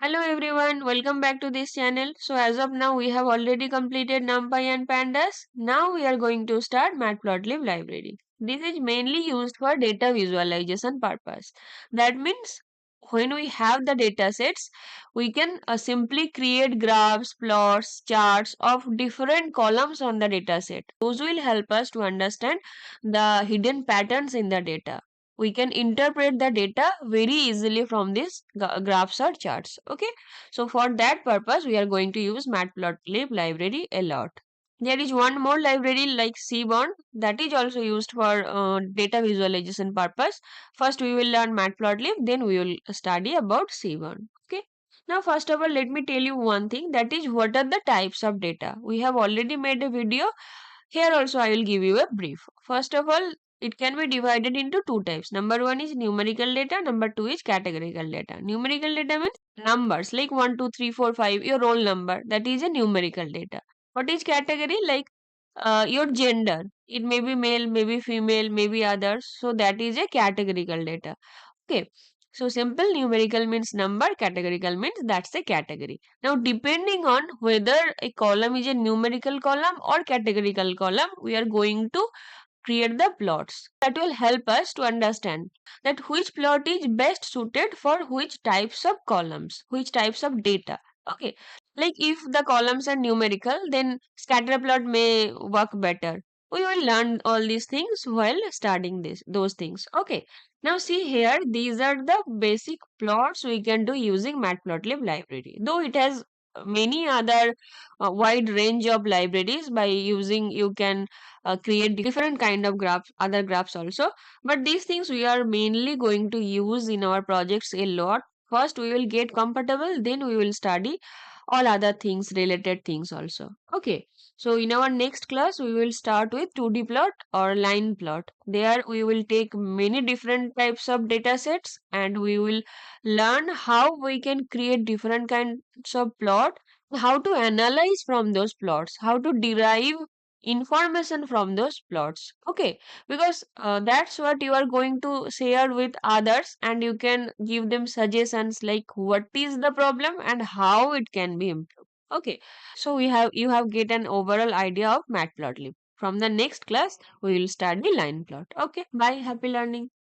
Hello everyone, welcome back to this channel. So as of now we have already completed NumPy and Pandas. Now we are going to start Matplotlib library. This is mainly used for data visualization purpose. That means when we have the data sets, we can simply create graphs, plots, charts of different columns on the data set. Those will help us to understand the hidden patterns in the data. We can interpret the data very easily from these graphs or charts. Okay, so for that purpose we are going to use Matplotlib library a lot. There is one more library like Seaborn that is also used for data visualization purpose. First we will learn Matplotlib, then we will study about Seaborn. Okay, now first of all let me tell you one thing, that is what are the types of data. We have already made a video. Here also I will give you a brief. First of all, it can be divided into two types. Number one is numerical data. Number two is categorical data. Numerical data means numbers like 1, 2, 3, 4, 5, your roll number. That is a numerical data. What is category? Like your gender. It may be male, maybe female, maybe others. So that is a categorical data. Okay. So simple numerical means number, categorical means that's a category. Now depending on whether a column is a numerical column or categorical column, we are going to create the plots. That will help us to understand that which plot is best suited for which types of columns, which types of data. Okay. Like if the columns are numerical, then scatter plot may work better. We will learn all these things while studying those things. Okay. Now see here, these are the basic plots we can do using Matplotlib library. Though it has many other wide range of libraries. By using you can create different kind of graphs, other graphs also. But these things we are mainly going to use in our projects a lot. First we will get comfortable, then we will study all other things, related things also. Okay, so in our next class we will start with 2D plot or line plot. There we will take many different types of data sets and we will learn how we can create different kinds of plot, how to analyze from those plots, how to derive information from those plots. Okay, because that's what you are going to share with others and you can give them suggestions like what is the problem and how it can be improved. Okay, so you have get an overall idea of Matplotlib. From the next class we will study line plot. Okay, bye, happy learning.